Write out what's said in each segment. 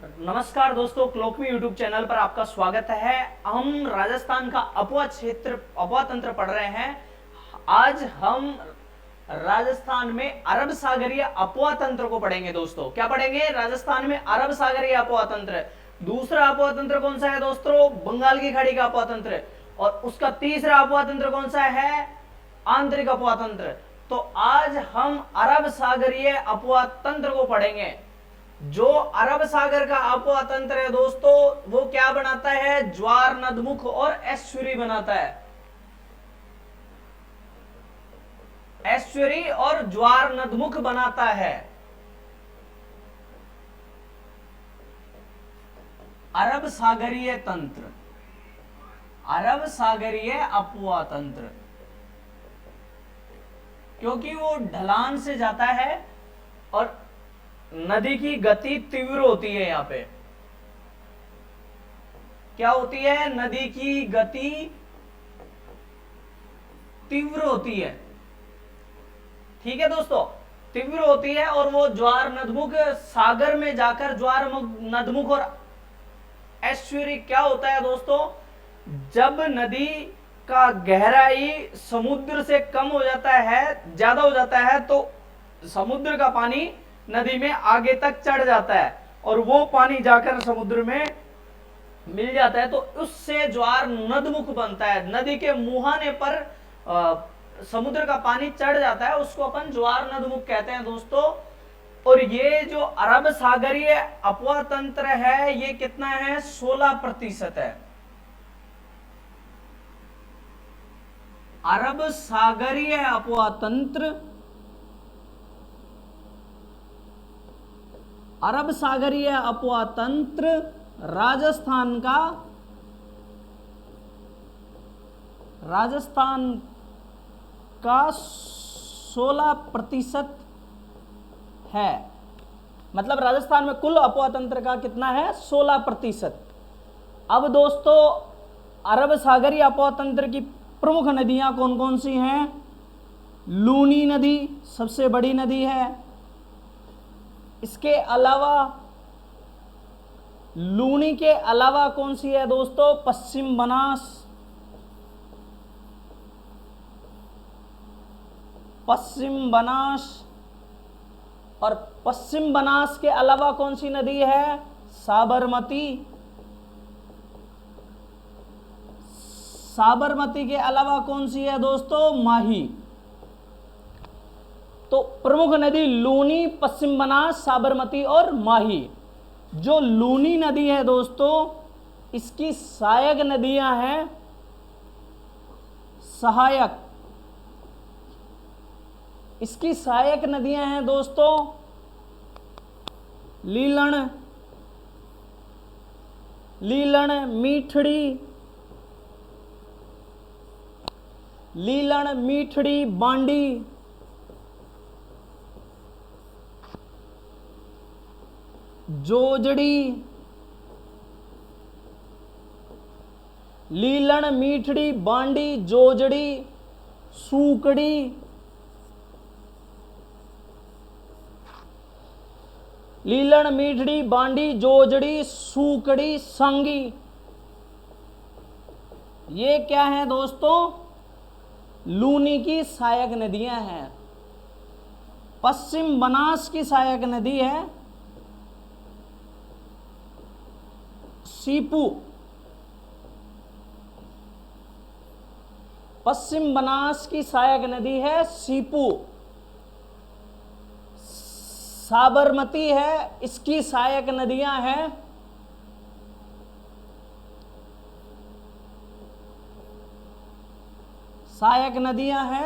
नमस्कार दोस्तों, क्लोकमी YouTube channel पर आपका स्वागत है। हम राजस्थान का अपवा तंत्र पढ़ रहे हैं। आज हम राजस्थान में अरब सागरीय अपवा तंत्र को पढ़ेंगे। दोस्तों क्या पढ़ेंगे? राजस्थान में अरब सागरीय अपवा तंत्र। दूसरा अपवा तंत्र कौन सा है दोस्तों? बंगाल की खाड़ी का अपवा तंत्र। और उसका तीसरा अपवा तंत्र कौन सा है? आंतरिक अपवा तंत्र। तो आज हम अरब सागरीय अपवा तंत्र को पढ़ेंगे। जो अरब सागर का अपवा तंत्र है दोस्तों, वो क्या बनाता है? ज्वार, नदमुख और एस्चुरी बनाता है। एस्चुरी और ज्वार नदमुख बनाता है। अरब सागरीय तंत्र, अरब सागरीय अपवा तंत्र, क्योंकि वो ढलान से जाता है और नदी की गति तीव्र होती है। यहां पे क्या होती है? नदी की गति तीव्र होती है। ठीक है दोस्तों, तीव्र होती है और वो ज्वार नदमुख सागर में जाकर ज्वार नदमुख और एस्चुरी क्या होता है दोस्तों? जब नदी का गहराई समुद्र से कम हो जाता है, ज्यादा हो जाता है, तो समुद्र का पानी नदी में आगे तक चढ़ जाता है और वो पानी जाकर समुद्र में मिल जाता है, तो उससे ज्वार नदमुख बनता है। नदी के मुहाने पर समुद्र का पानी चढ़ जाता है, उसको अपन ज्वार नदमुख कहते हैं दोस्तों। और ये जो अरब सागरीय अपवा तंत्र है, ये कितना है? 16% है। अरब सागरीय अपवा तंत्र, अरब सागरीय अपवा तंत्र राजस्थान का 16% है। मतलब राजस्थान में कुल अपवा तंत्र का कितना है? 16%। अब दोस्तों, अरब सागरीय अपवा तंत्र की प्रमुख नदियां कौन कौन सी हैं? लूनी नदी सबसे बड़ी नदी है। इसके अलावा लूनी के अलावा कौन सी है दोस्तों? पश्चिम बनास, पश्चिम बनास। और पश्चिम बनास के अलावा कौन सी नदी है? साबरमती। साबरमती के अलावा कौन सी है दोस्तों? माही। तो प्रमुख नदी लूनी, पश्चिम बनास, साबरमती और माही। जो लूनी नदी है दोस्तों, इसकी सहायक नदियां हैं, सहायक, इसकी सहायक नदियां हैं दोस्तों लीलन, मीठड़ी, लीलन, मीठड़ी, बांडी, जोजड़ी। लीलन, मीठड़ी, बांडी, जोजड़ी, सूकड़ी, लीलन, मीठड़ी, बांडी, जोजड़ी, सूकड़ी, संगी। ये क्या है दोस्तों? लूनी की सहायक नदियां हैं। पश्चिम बनास की सहायक नदी है सीपू। पश्चिम बनास की सहायक नदी है सीपू। साबरमती है, इसकी सहायक नदियां हैं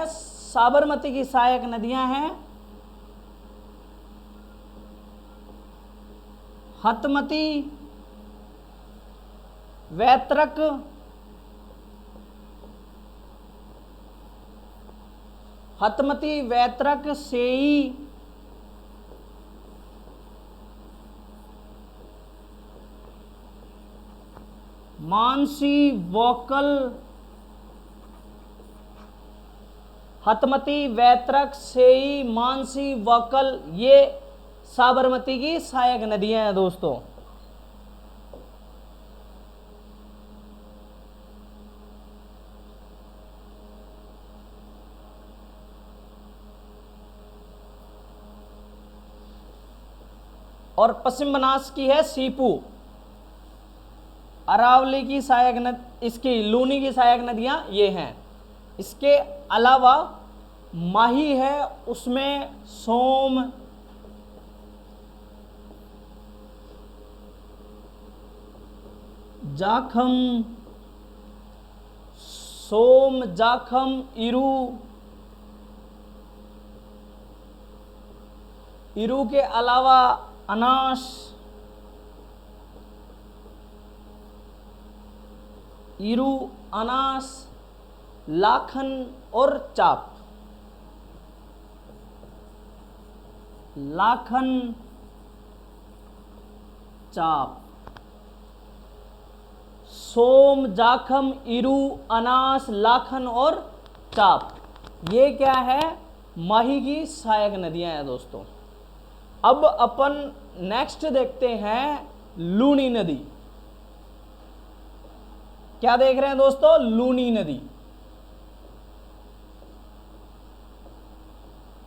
साबरमती की सहायक नदियां हैं हतमती, वैतरक, हतमती, वैतरक, सेई, मानसी, वोकल, हतमती, वैतरक, सेई, मानसी, वोकल, ये साबरमती की सहायक नदियां हैं दोस्तों। और पश्चिम बनास की है सीपू। अरावली की सहायक नदी, इसकी लूनी की सहायक नदियां ये हैं। इसके अलावा माही है, उसमें सोम, जाखम, सोम, जाखम, इरू, इरू के अलावा अनास, इरू, अनास, लाखन और चाप। लाखन, चाप, सोम, जाखम, इरू, अनास, लाखन और चाप, ये क्या है? माही की सहायक नदियां हैं दोस्तों। अब अपन नेक्स्ट देखते हैं लूनी नदी। क्या देख रहे हैं दोस्तों? लूनी नदी।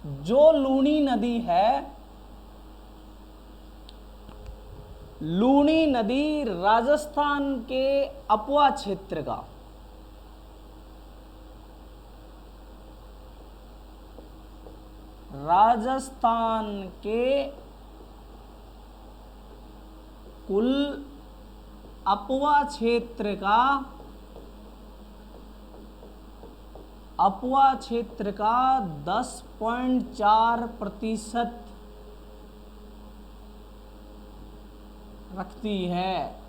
जो लूनी नदी है, लूनी नदी राजस्थान के अपवा क्षेत्र का, राजस्थान के कुल अपवा क्षेत्र का, अपवा क्षेत्र का 10.4% रखती है।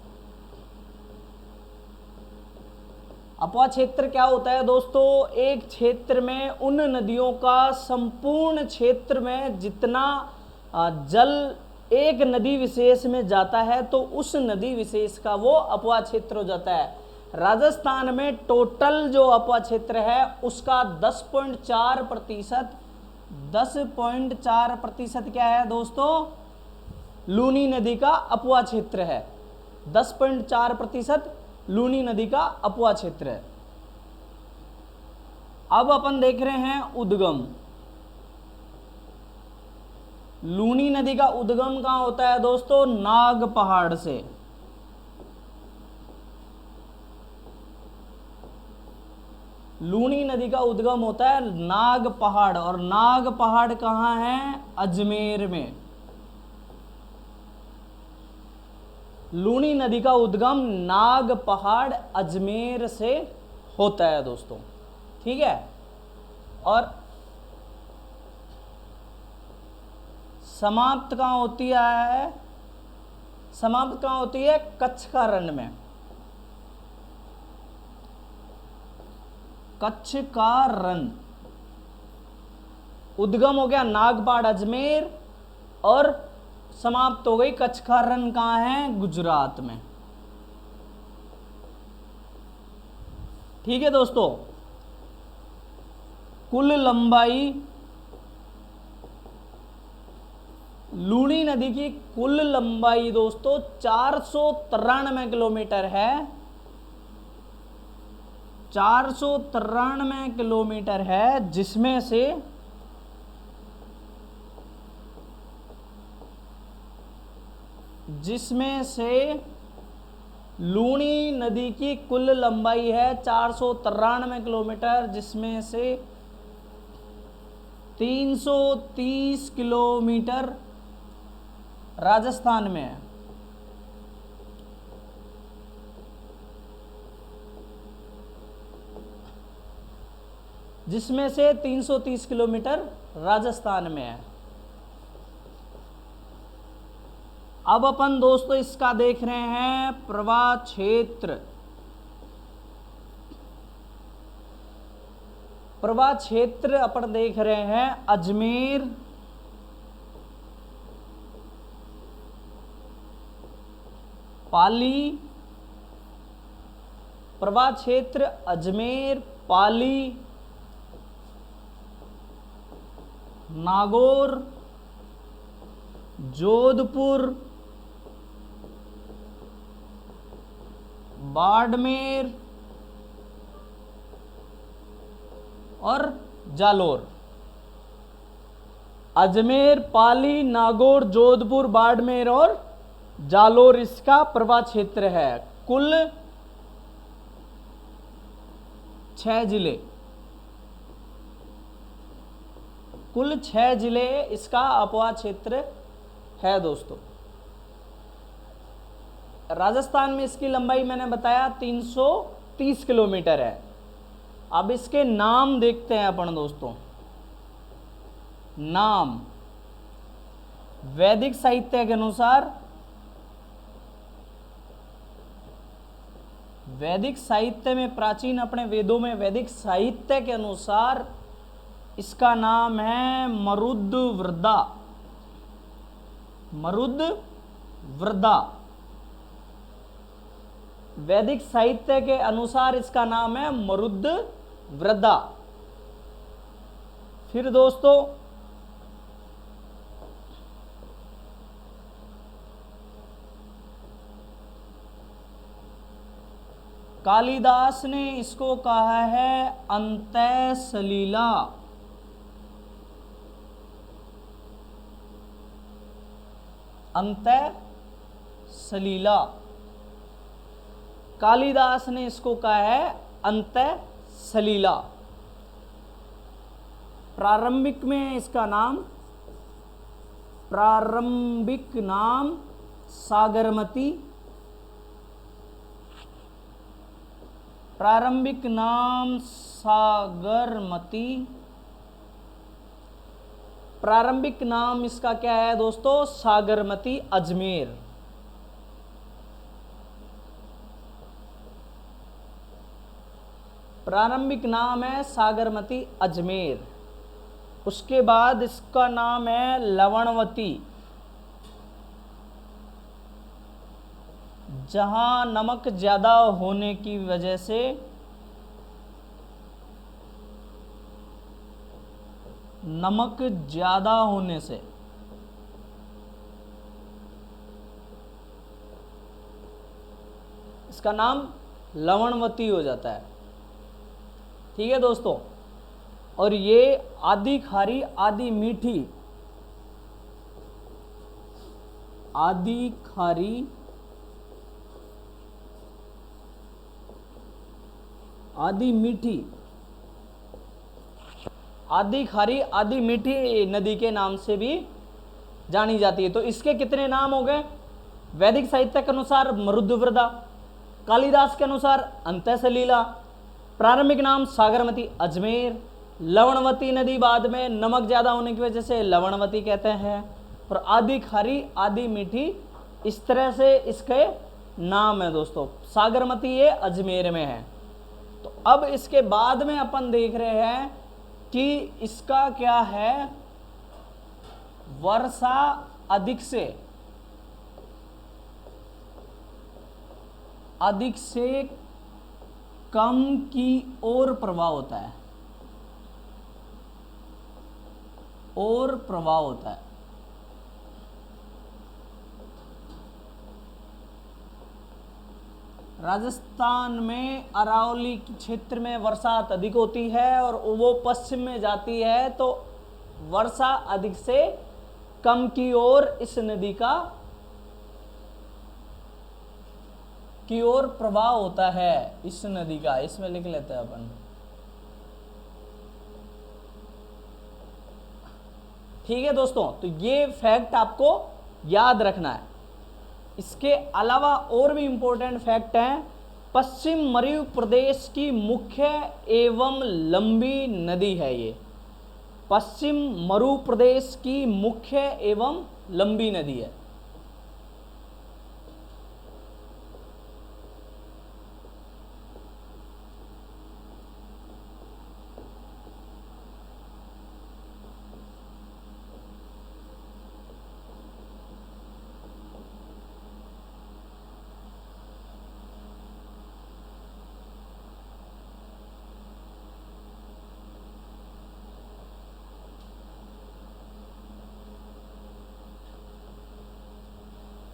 अपवा क्षेत्र क्या होता है दोस्तों? एक क्षेत्र में उन नदियों का संपूर्ण क्षेत्र में जितना जल एक नदी विशेष में जाता है तो उस नदी विशेष का वो अपवा क्षेत्र हो जाता है। राजस्थान में टोटल जो अपवा क्षेत्र है उसका 10.4%, 10.4% क्या है दोस्तों? लूनी नदी का अपवा क्षेत्र है। 10.4% लूनी नदी का अपवा क्षेत्र है। अब अपन देख रहे हैं उद्गम। लूनी नदी का उद्गम कहां होता है दोस्तों? नाग पहाड़ से। लूनी नदी का उद्गम होता है नाग पहाड़, और नाग पहाड़ कहां है? अजमेर में। लूनी नदी का उद्गम नाग पहाड़ अजमेर से होता है दोस्तों, ठीक है। और समाप्त कहां होती है? समाप्त कहां होती है? कच्छ का रण में। कच्छ का रण। उद्गम हो गया नागपाड़ अजमेर और समाप्त हो गई कच्छ का रण। कहां है? गुजरात में। ठीक है दोस्तों। कुल लंबाई, लूनी नदी की कुल लंबाई दोस्तों 493 किलोमीटर है। 493 किलोमीटर है, जिसमें से लूनी नदी की कुल लंबाई है 493 किलोमीटर, जिसमें से 330 किलोमीटर राजस्थान में है। जिसमें से 330 किलोमीटर राजस्थान में है। अब अपन दोस्तों इसका देख रहे हैं प्रवाह क्षेत्र। प्रवाह क्षेत्र अपन देख रहे हैं अजमेर, पाली। प्रवाह क्षेत्र अजमेर, पाली, नागौर, जोधपुर, बाड़मेर और जालोर। अजमेर, पाली, नागौर, जोधपुर, बाड़मेर और जालोर इसका प्रभा क्षेत्र है। कुल 6 जिले, कुल 6 जिले इसका अपवा क्षेत्र है दोस्तों। राजस्थान में इसकी लंबाई मैंने बताया 330 किलोमीटर है। अब इसके नाम देखते हैं अपन दोस्तों। नाम वैदिक साहित्य के अनुसार, वैदिक साहित्य में, प्राचीन अपने वेदों में वैदिक साहित्य के अनुसार इसका नाम है मरुद्वृदा। मरुद्वृदा वैदिक साहित्य के अनुसार इसका नाम है मरुद्वृदा। फिर दोस्तों कालिदास ने इसको कहा है अंतः सलीला। अंतः सलीला, कालिदास ने इसको कहा है अंतः सलीला। प्रारंभिक में इसका नाम, प्रारंभिक नाम सागरमती, प्रारंभिक नाम सागरमती, प्रारंभिक नाम इसका क्या है दोस्तों? सागरमती अजमेर। प्रारंभिक नाम है सागरमती अजमेर। उसके बाद इसका नाम है लवणवती, जहां नमक ज्यादा होने की वजह से नमक ज्यादा होने से इसका नाम लवणवती हो जाता है। ठीक है दोस्तों। और ये आधी खारी आधी मीठी, आधी खारी आधी मीठी, आधी खारी आधी मीठी नदी के नाम से भी जानी जाती है। तो इसके कितने नाम हो गए? वैदिक साहित्य के अनुसार मरुद्वृदा, कालिदास के अनुसार अंतः सलीला, प्रारंभिक नाम सागरमती अजमेर, लवणवती नदी बाद में नमक ज्यादा होने की वजह से लवणवती कहते हैं, और आधी खारी आधी मीठी, इस तरह से इसके नाम है दोस्तों। सागरमती ये अजमेर में है। तो अब इसके बाद में अपन देख रहे हैं कि इसका क्या है, वर्षा अधिक से कम की ओर प्रवाह होता है, और प्रवाह होता है। राजस्थान में अरावली क्षेत्र में वर्षा अधिक होती है और वो पश्चिम में जाती है, तो वर्षा अधिक से कम की ओर इस नदी की ओर प्रवाह होता है। इस नदी का इसमें लिख लेते हैं अपन। ठीक है दोस्तों, तो ये फैक्ट आपको याद रखना है। इसके अलावा और भी इंपॉर्टेंट फैक्ट हैं। पश्चिम मध्य प्रदेश की मुख्य एवं लंबी नदी है ये। पश्चिम मध्य प्रदेश की मुख्य एवं लंबी नदी है।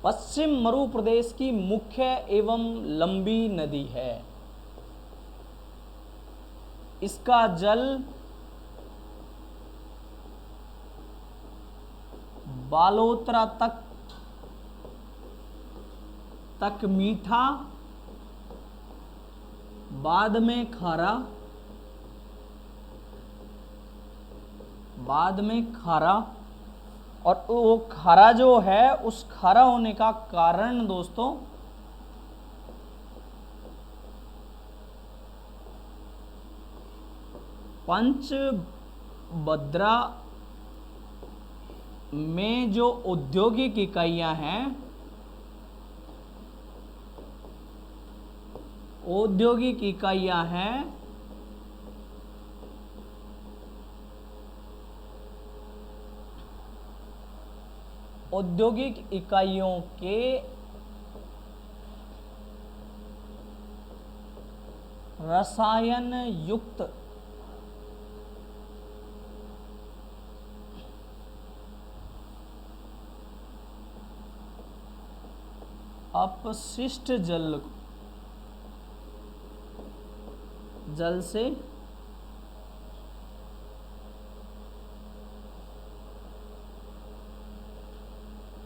पश्चिम मध्य प्रदेश की मुख्य एवं लंबी नदी है। इसका जल बालोतरा तक मीठा, बाद में खारा, और वो खारा जो है, उस खारा होने का कारण दोस्तों पंचभद्रा में जो औद्योगिक इकाइयां हैं, औद्योगिक इकाइयों के रसायन युक्त अपशिष्ट जल से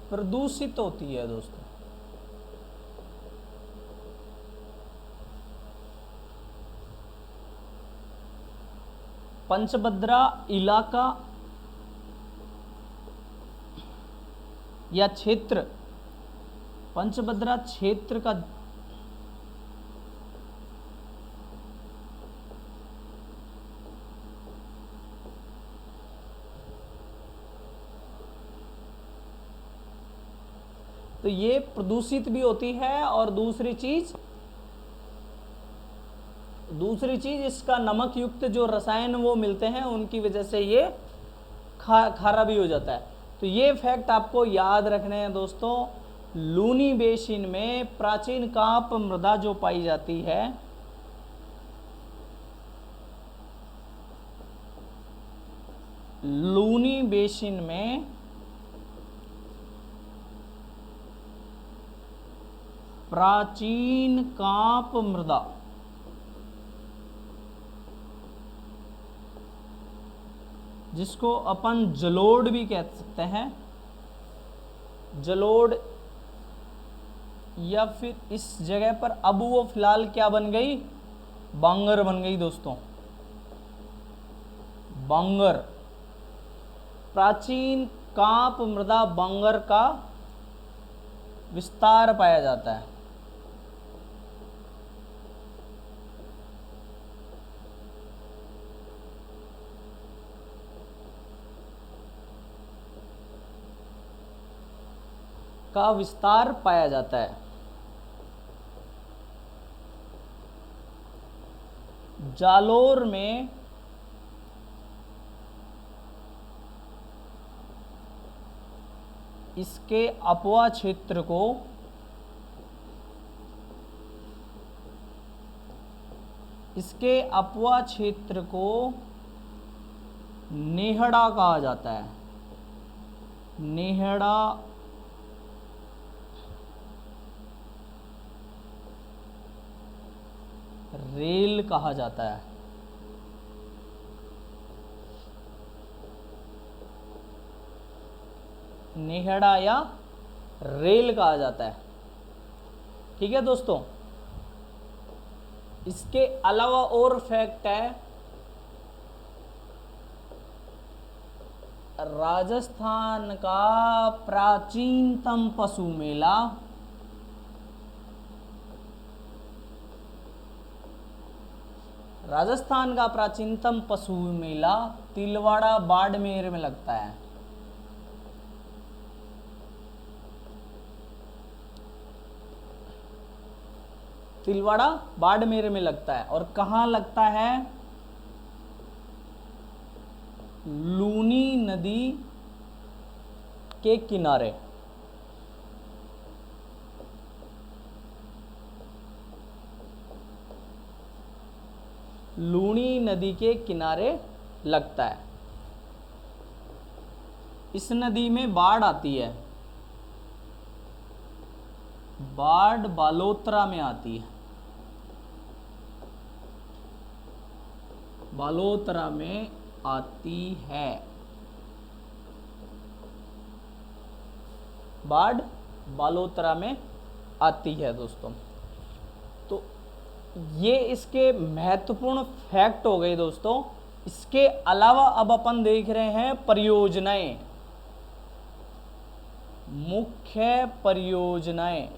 प्रदूषित होती है दोस्तों। पंचभद्रा इलाका या क्षेत्र, पंचभद्रा क्षेत्र का तो ये प्रदूषित भी होती है, और दूसरी चीज इसका नमक युक्त जो रसायन वो मिलते हैं, उनकी वजह से ये खारा भी हो जाता है। तो ये फैक्ट आपको याद रखने हैं दोस्तों। लूनी बेसिन में प्राचीन कांप मृदा जो पाई जाती है, लूनी बेसिन में प्राचीन कांप मृदा, जिसको अपन जलोढ़ भी कह सकते हैं, जलोढ़, या फिर इस जगह पर अब वो फिलहाल क्या बन गई, बांगर बन गई दोस्तों, बांगर। प्राचीन कांप मृदा बांगर का विस्तार पाया जाता है। का विस्तार पाया जाता है। जालोर में इसके अपवा क्षेत्र को नेहड़ा कहा जाता है। नेहड़ा रेल कहा जाता है। नेहड़ा या रेल कहा जाता है। ठीक है दोस्तों, इसके अलावा और फैक्ट है, राजस्थान का प्राचीनतम पशु मेला तिलवाड़ा बाड़मेर में लगता है। तिलवाड़ा बाड़मेर में लगता है। और कहाँ लगता है, लूनी नदी के किनारे। लूनी नदी के किनारे लगता है। इस नदी में बाढ़ आती है, बाढ़ बालोतरा में आती है, बालोतरा में आती है। बाढ़ बालोतरा में आती है दोस्तों। तो ये इसके महत्वपूर्ण फैक्ट हो गए दोस्तों। इसके अलावा अब अपन देख रहे हैं परियोजनाएं, मुख्य परियोजनाएं।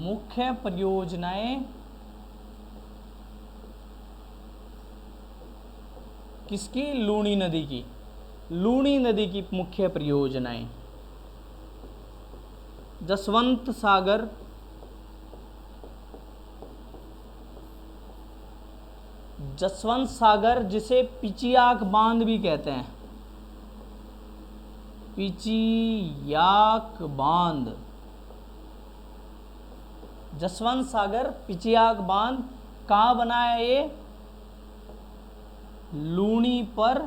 मुख्य परियोजनाएं किसकी? लूनी नदी की। लूनी नदी की मुख्य परियोजनाएं जसवंत सागर, जसवंत सागर जिसे पिचियाक बांध भी कहते हैं, पिचियाक बांध, जसवंत सागर पिचियाक बांध कहाँ बना है? ये लूनी पर,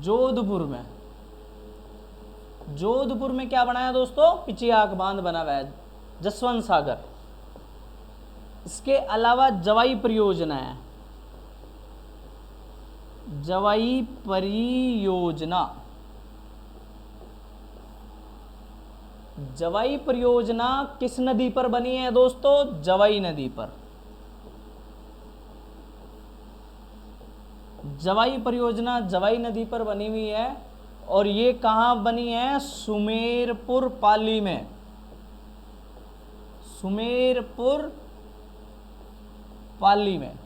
जोधपुर में। जोधपुर में क्या बनाया दोस्तों? पिचियाक बांध बना हुआ है, जसवंत सागर। इसके अलावा जवाई परियोजना है, जवाई परियोजना। जवाई परियोजना किस नदी पर बनी है दोस्तों? जवाई नदी पर। जवाई परियोजना जवाई नदी पर बनी हुई है और ये कहाँ बनी है? सुमेरपुर पाली में। सुमेरपुर पाली में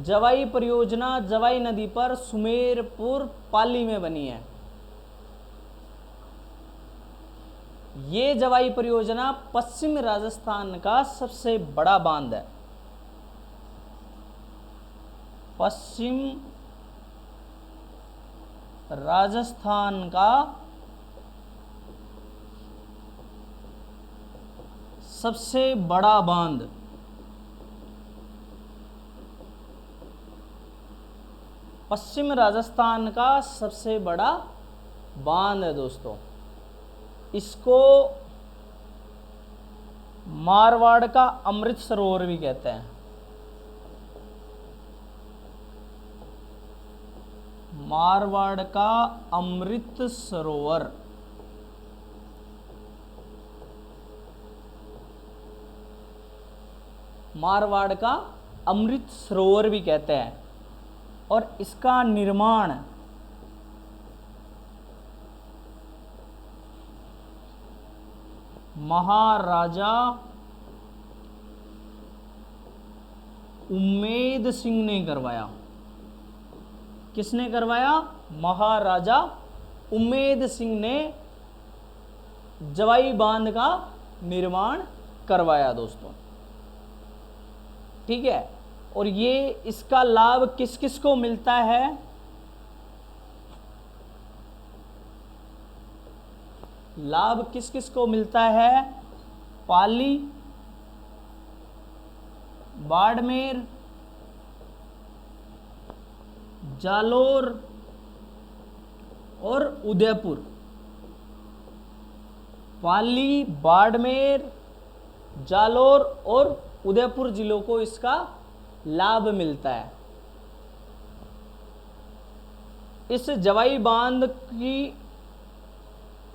जवाई परियोजना जवाई नदी पर सुमेरपुर पाली में बनी है। ये जवाई परियोजना पश्चिम राजस्थान का सबसे बड़ा बांध है। पश्चिम राजस्थान का सबसे बड़ा बांध। पश्चिम राजस्थान का सबसे बड़ा बांध है दोस्तों। इसको मारवाड़ का अमृत सरोवर भी कहते हैं। मारवाड़ का अमृत सरोवर। मारवाड़ का अमृत सरोवर भी कहते हैं और इसका निर्माण महाराजा उम्मेद सिंह ने करवाया। किसने करवाया? महाराजा उम्मेद सिंह ने जवाई बांध का निर्माण करवाया दोस्तों। ठीक है, और ये इसका लाभ किस किस को मिलता है? लाभ किस किस को मिलता है? पाली, बाड़मेर, जालोर और उदयपुर। पाली, बाड़मेर, जालोर और उदयपुर जिलों को इसका लाभ मिलता है। इस जवाई बांध की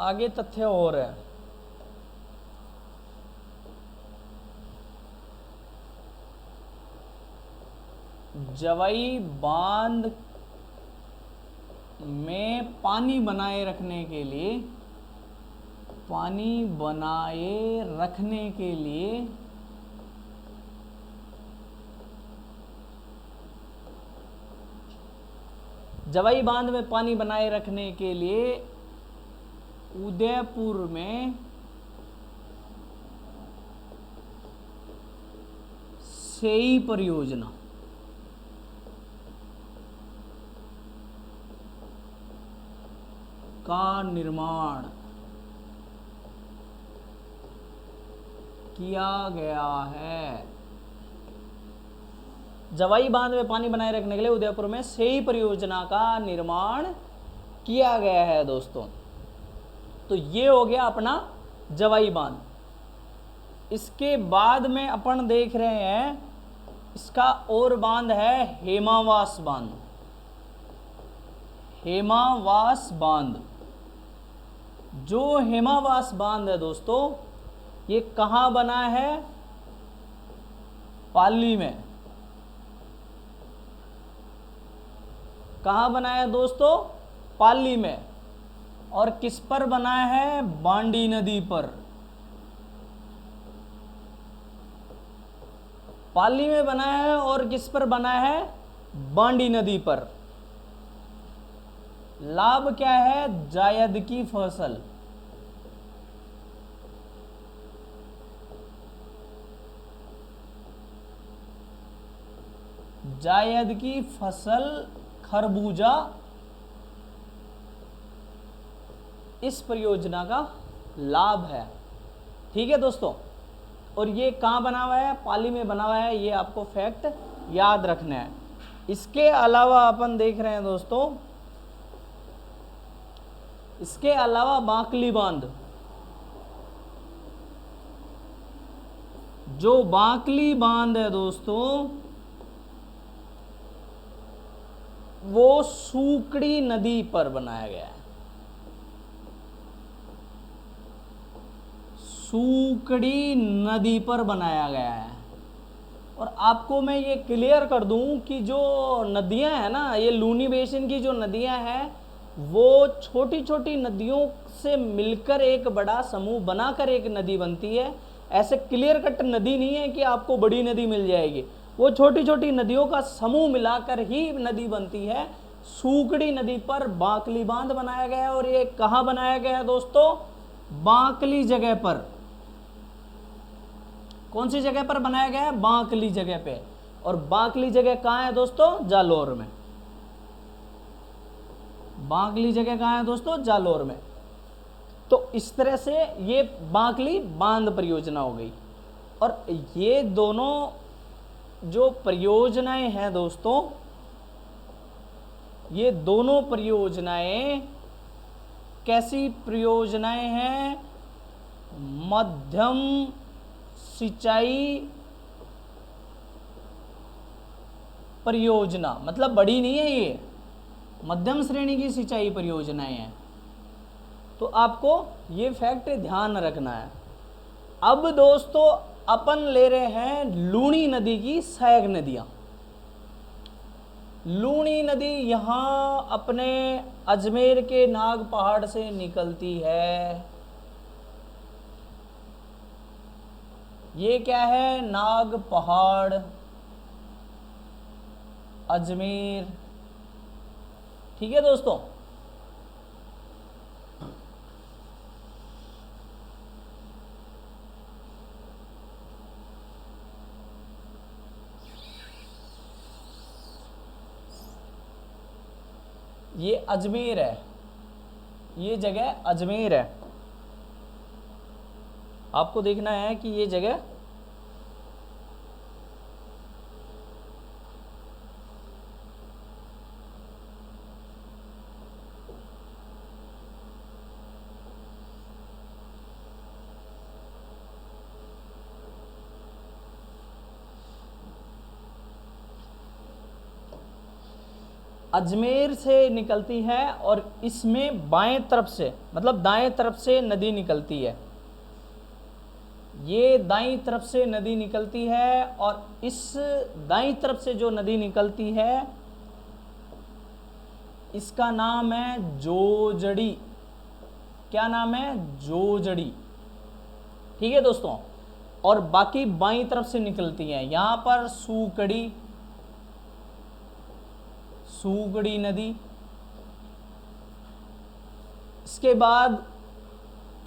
आगे तथ्य और है। जवाई बांध में पानी बनाए रखने के लिए, पानी बनाए रखने के लिए जवाई बांध में पानी बनाए रखने के लिए उदयपुर में सेई परियोजना का निर्माण किया गया है। जवाई बांध में पानी बनाए रखने के लिए उदयपुर में सेई परियोजना का निर्माण किया गया है दोस्तों। तो ये हो गया अपना जवाई बांध। इसके बाद में अपन देख रहे हैं इसका और बांध है हेमावास बांध। हेमावास बांध, जो हेमावास बांध है दोस्तों, ये कहाँ बना है? पाली में। कहाँ बना है दोस्तों? पाली में। और किस पर बना है? बांडी नदी पर। पाली में बना है और किस पर बना है? बांडी नदी पर। लाभ क्या है? जायद की फसल। जायद की फसल, खरबूजा, इस परियोजना का लाभ है। ठीक है दोस्तों, और ये कहाँ बना हुआ है? पाली में बना हुआ है। ये आपको फैक्ट याद रखना है। इसके अलावा अपन देख रहे हैं दोस्तों, इसके अलावा बांकली बांध, जो बांकली बांध है दोस्तों, वो सूकड़ी नदी पर बनाया गया है। सूकड़ी नदी पर बनाया गया है। और आपको मैं ये क्लियर कर दूं कि जो नदियां हैं ना, ये लूनी बेसिन की जो नदियां हैं, वो छोटी छोटी नदियों से मिलकर एक बड़ा समूह बनाकर एक नदी बनती है। ऐसे क्लियर कट नदी नहीं है कि आपको बड़ी नदी मिल जाएगी। वो छोटी छोटी नदियों का समूह मिलाकर ही नदी बनती है। सूकड़ी नदी पर बांकली बांध बनाया गया है। और ये कहाँ बनाया गया है दोस्तों? बांकली जगह पर। कौन सी जगह पर बनाया गया है? बांकली जगह पे। और बांकली जगह कहाँ है दोस्तों? जालौर में। बांकली जगह कहाँ है दोस्तों? जालौर में। तो इस तरह से ये बांकली बांध परियोजना हो गई। और ये दोनों जो परियोजनाएं हैं दोस्तों, ये दोनों परियोजनाएं कैसी परियोजनाएं हैं? मध्यम सिंचाई परियोजना, मतलब बड़ी नहीं है, ये मध्यम श्रेणी की सिंचाई परियोजनाएं हैं। तो आपको ये फैक्ट ध्यान रखना है। अब दोस्तों अपन ले रहे हैं लूनी नदी की सहायक नदियां। लूनी नदी यहाँ अपने अजमेर के नाग पहाड़ से निकलती है। ये क्या है? नाग पहाड़, अजमेर। ठीक है दोस्तों, ये अजमेर है, ये जगह अजमेर है। आपको देखना है कि ये जगह अजमेर से निकलती है। और इसमें बाएं तरफ से, मतलब दाएं तरफ से नदी निकलती है। ये दाईं तरफ से नदी निकलती है। और इस दाईं तरफ से जो नदी निकलती है, इसका नाम है जोजड़ी। क्या नाम है? जोजड़ी। ठीक है दोस्तों, और बाकी बाईं तरफ से निकलती हैं। यहां पर सूकड़ी, सूगड़ी नदी। इसके बाद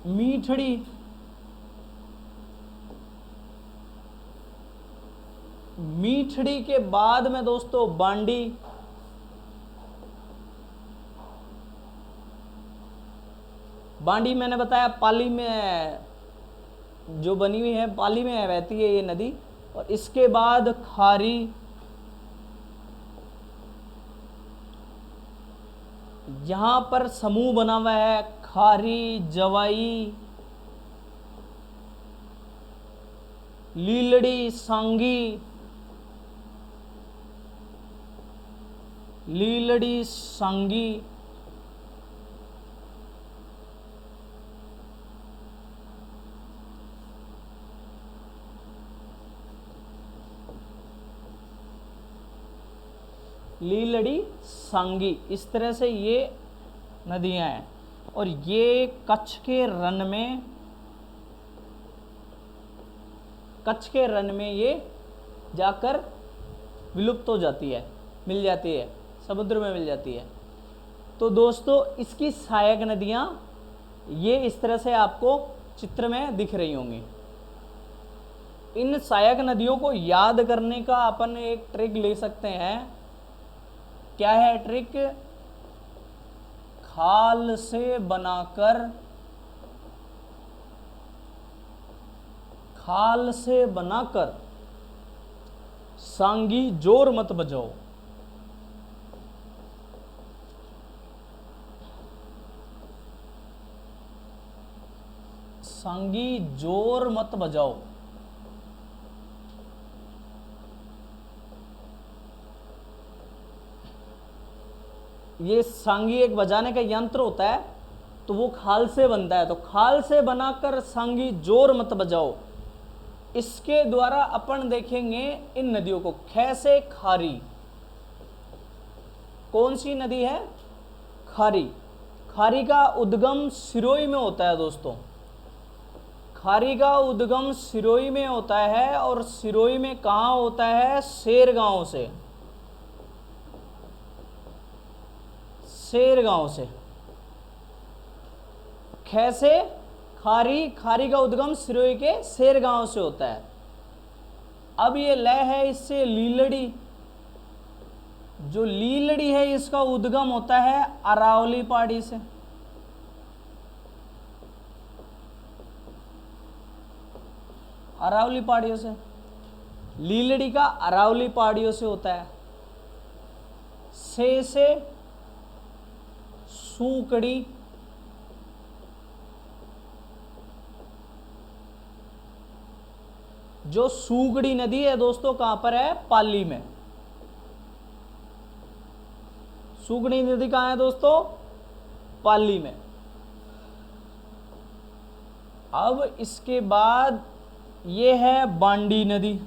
मीठड़ी, मीठड़ी के बाद में दोस्तों बांडी, बांडी मैंने बताया पाली में जो बनी हुई है, पाली में बहती है ये नदी। और इसके बाद खारी, यहां पर समूह बना हुआ है खारी, जवाई, लीलड़ी, सांगी। लीलड़ी, सांगी, लीलड़ी, सांगी, इस तरह से ये नदियां हैं। और ये कच्छ के रन में ये जाकर विलुप्त हो जाती है, मिल जाती है, समुद्र में मिल जाती है। तो दोस्तों इसकी सहायक नदियां ये इस तरह से आपको चित्र में दिख रही होंगी। इन सहायक नदियों को याद करने का अपन एक ट्रिक ले सकते हैं। क्या है ट्रिक? खाल से बनाकर सांगी जोर मत बजाओ। सांगी जोर मत बजाओ। ये सांगी एक बजाने का यंत्र होता है, तो वो खाल से बनता है। तो खाल से बनाकर सांगी जोर मत बजाओ, इसके द्वारा अपन देखेंगे इन नदियों को। ख से खारी, कौन सी नदी है? खारी। खारी का उद्गम सिरोही में होता है दोस्तों। खारी का उद्गम सिरोही में होता है, और सिरोही में कहाँ होता है? शेरगांव से। शेरगांव से। ख से खारी, खारी का उद्गम सिरोही के शेरगांव से होता है। अब ये लय है इससे लीलड़ी। जो लीलड़ी है इसका उद्गम होता है अरावली पहाड़ी से। अरावली पहाड़ियों से, लीलड़ी का अरावली पहाड़ियों से होता है। से सूकड़ी, जो सूगड़ी नदी है दोस्तों कहां पर है? पाली में। सूगड़ी नदी कहां है दोस्तों? पाली में। अब इसके बाद ये है बांडी नदी।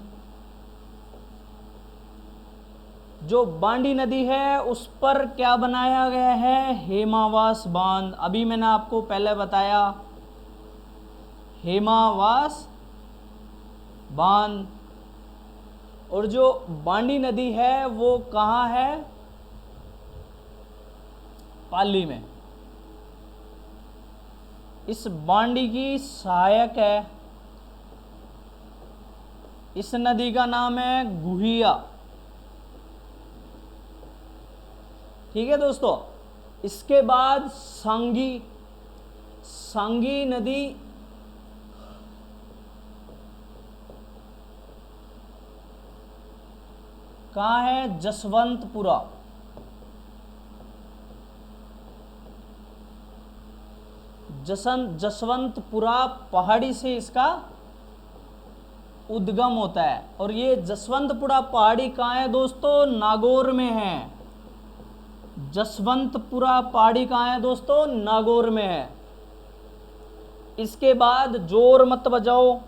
जो बांडी नदी है उस पर क्या बनाया गया है? हेमावास बांध। अभी मैंने आपको पहले बताया, हेमावास बांध। और जो बांडी नदी है वो कहाँ है? पाली में। इस बांडी की सहायक है, इस नदी का नाम है गुहिया। ठीक है दोस्तों। इसके बाद सांगी। सांगी नदी कहाँ है? जसवंतपुरा। जसवंतपुरा पहाड़ी से इसका उद्गम होता है। और ये जसवंतपुरा पहाड़ी कहाँ है दोस्तों? नागौर में है। जसवंतपुरा पहाड़ी कहाँ है दोस्तों? नागौर में है। इसके बाद जोर मत बजाओ।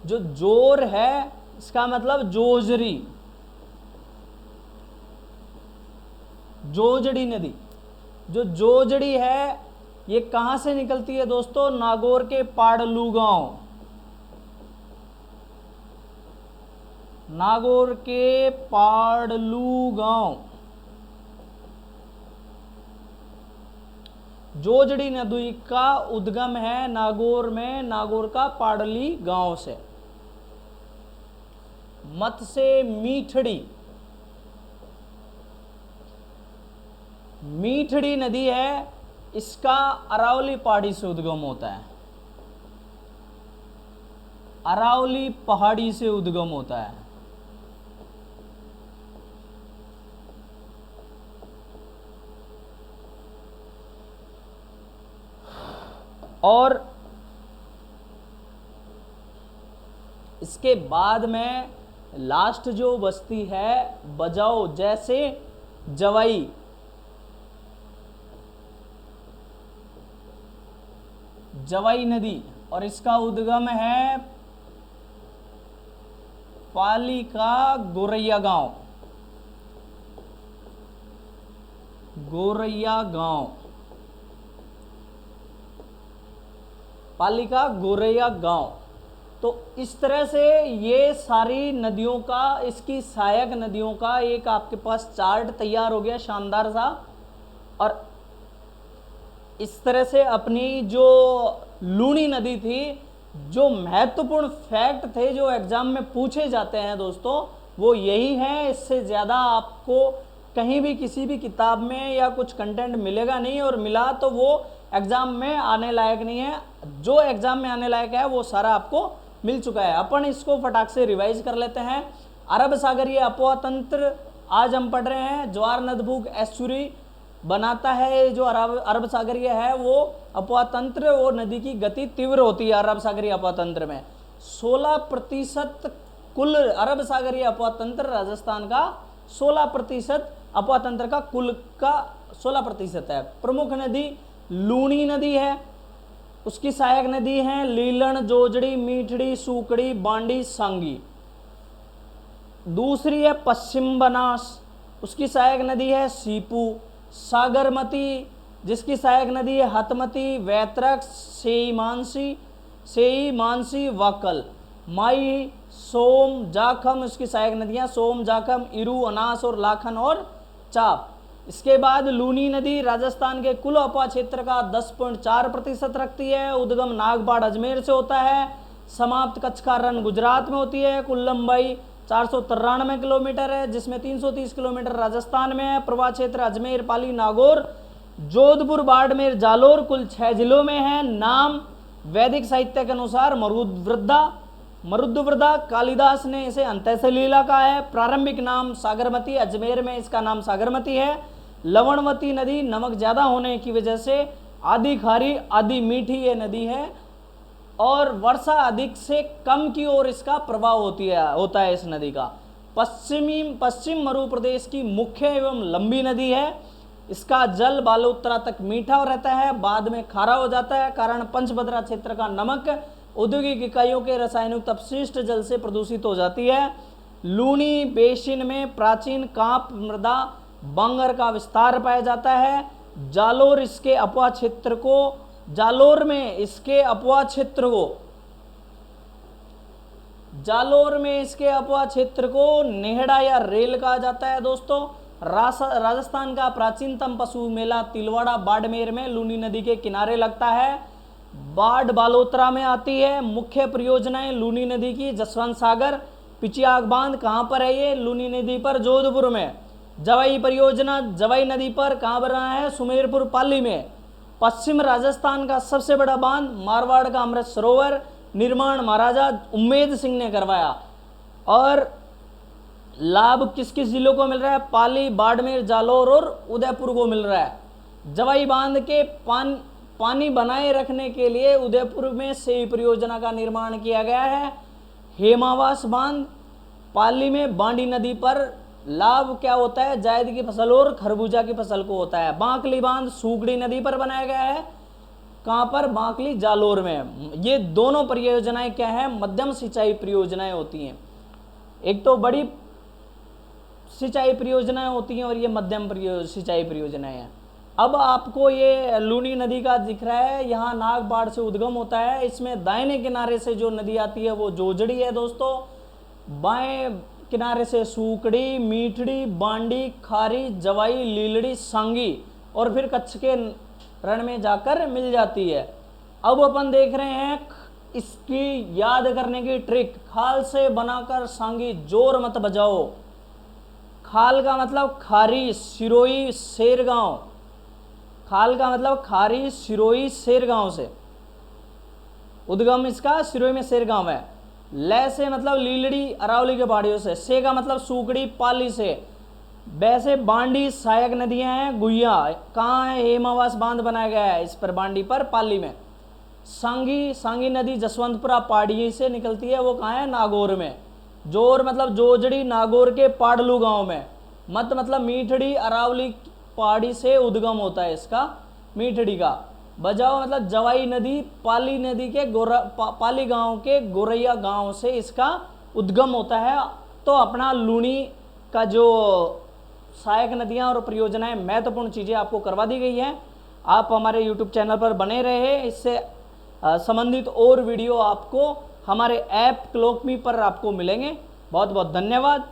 जो जोर है इसका मतलब जोजरी, जोजड़ी नदी। जो जोजड़ी है ये कहां से निकलती है दोस्तों? नागौर के पाड़लू गांव। नागौर के पाड़लू गांव। जोजड़ी नदी का उद्गम है नागौर में, नागौर का पाड़ली गांव से। मत से मीठड़ी। मीठड़ी नदी है, इसका अरावली पहाड़ी से उद्गम होता है। अरावली पहाड़ी से उद्गम होता है। और इसके बाद में लास्ट जो बस्ती है बजाओ, जैसे जवाई, जवाई नदी, और इसका उद्गम है पाली का गोरैया गांव, गोरैया गांव, पाली का गोरैया गांव। तो इस तरह से ये सारी नदियों का, इसकी सहायक नदियों का एक आपके पास चार्ट तैयार हो गया शानदार सा। और इस तरह से अपनी जो लूनी नदी थी, जो महत्वपूर्ण फैक्ट थे जो एग्जाम में पूछे जाते हैं दोस्तों, वो यही है। इससे ज़्यादा आपको कहीं भी किसी भी किताब में या कुछ कंटेंट मिलेगा नहीं, और मिला तो वो एग्जाम में आने लायक नहीं है। जो एग्जाम में आने लायक है वो सारा आपको मिल चुका है। अपन इसको फटाक से रिवाइज कर लेते हैं। अरब सागरीय अपवा तंत्र आज हम पढ़ रहे हैं। ज्वार नदभुग एस्चुरी बनाता है जो अरब सागरीय है वो अपवा तंत्र, वो नदी की गति तीव्र होती है अरब सागरीय अपवा तंत्र में। 16% कुल अरब सागरीय अपवा तंत्र राजस्थान का 16% अपवा तंत्र का कुल का 16% है। प्रमुख नदी लूनी नदी है, उसकी सहायक नदी हैं लीलन, जोजड़ी, मीठड़ी, सूकड़ी, बांडी, सांगी। दूसरी है पश्चिम बनास, उसकी सहायक नदी है सीपू। सागरमती, जिसकी सहायक नदी है हतमती, वैतरक, सेई मानसी, वाकल। माई, सोम, जाखम, उसकी सहायक नदियां सोम, जाखम, इरू, अनास और लाखन और चाप। इसके बाद लूनी नदी राजस्थान के कुल अपवा क्षेत्र का 10.4% रखती है। उद्गम नागपाड़ अजमेर से होता है, समाप्त कच्छ का रण गुजरात में होती है। कुल लंबाई 493 किलोमीटर है, जिसमें 330 किलोमीटर राजस्थान में है। प्रवाह क्षेत्र अजमेर, पाली, नागौर, जोधपुर, बाड़मेर, जालोर कुल 6 जिलों में है। नाम वैदिक साहित्य के अनुसार मरुद्वृदा, कालिदास ने इसे अंत्यसलीला कहा है। प्रारंभिक नाम सागरमती, अजमेर में इसका नाम सागरमती है। लवणवती नदी नमक ज्यादा होने की वजह से आधी खारी आधी मीठी ये नदी है, और वर्षा अधिक से कम की ओर इसका प्रभाव होता है इस नदी का। पश्चिम मरु प्रदेश की मुख्य एवं लंबी नदी है। इसका जल बालोत्तरा तक मीठा रहता है, बाद में खारा हो जाता है। कारण पंचभद्रा क्षेत्र का नमक औद्योगिक इकाइयों के रासायनिक अपशिष्ट जल से प्रदूषित हो जाती है। लूनी बेसिन में प्राचीन कांप मृदा बांगर का विस्तार पाया जाता है। जालोर में इसके अपवा क्षेत्र को नेहड़ा या रेल कहा जाता है दोस्तों। राजस्थान का प्राचीनतम पशु मेला तिलवाड़ा बाड़मेर में लूनी नदी के किनारे लगता है। बाढ़ बालोतरा में आती है। मुख्य परियोजनाएं लूनी नदी की जसवंत सागर पिचियाग बांध, कहां पर है ये? लूनी नदी पर, जोधपुर में। जवाई परियोजना जवाई नदी पर, कहां बना है? सुमेरपुर, पाली में। पश्चिम राजस्थान का सबसे बड़ा बांध मारवाड़ का अमृत सरोवर, निर्माण महाराजा उम्मेद सिंह ने करवाया। और लाभ किस किस जिलों को मिल रहा है? पाली, बाड़मेर, जालोर और उदयपुर को मिल रहा है। जवाई बांध के पानी बनाए रखने के लिए उदयपुर में सेई परियोजना का निर्माण किया गया है। हेमावास बांध पाली में बांडी नदी पर, लाभ क्या होता है? जायद की फसल और खरबूजा की फसल को होता है। बांकली बांध सूगड़ी नदी पर बनाया गया है, कहां पर? बांकली, जालोर में। ये दोनों परियोजनाएं क्या है? मध्यम सिंचाई परियोजनाएं होती हैं। एक तो बड़ी सिंचाई परियोजनाएं होती हैं और ये मध्यम सिंचाई परियोजनाएं हैं। अब आपको ये लूनी नदी का दिख रहा है, यहाँ नागपाड़ से उद्गम होता है। इसमें दाहिने किनारे से जो नदी आती है वो जोजड़ी है दोस्तों, बाएं किनारे से सूकड़ी, मीठड़ी, बांडी, खारी, जवाई, लीलड़ी, सांगी, और फिर कच्छ के रण में जाकर मिल जाती है। अब अपन देख रहे हैं इसकी याद करने की ट्रिक। खाल से बनाकर सांगी जोर मत बजाओ। खाल का मतलब खारी, सिरोही, शेरगांव। खाल का मतलब खारी, सिरोही, शेरगांव से उद्गम इसका सिरोही में शेरगांव है। ले से मतलब लीलड़ी, अरावली के पहाड़ियों से। से का मतलब सूकड़ी, पाली से। वैसे बांडी सहायक नदियां हैं। गुइया कहाँ है? हेमावास बांध बनाया गया है इस पर, बांडी पर, पाली में। सांगी नदी जसवंतपुरा पहाड़ी से निकलती है, वो कहाँ है? नागौर में। जोर मतलब जोजड़ी नागौर के पाडलू गांव में। मत मतलब मीठड़ी अरावली पहाड़ी से उद्गम होता है इसका, मीठड़ी का। बजाओ मतलब जवाई नदी पाली नदी के पाली गांव के गोरैया गांव से इसका उद्गम होता है। तो अपना लूणी का जो सहायक नदियां और परियोजनाएं, महत्वपूर्ण चीज़ें आपको करवा दी गई हैं। आप हमारे यूट्यूब चैनल पर बने रहे, इससे संबंधित और वीडियो आपको हमारे ऐप क्लॉक मी पर आपको मिलेंगे। बहुत बहुत धन्यवाद।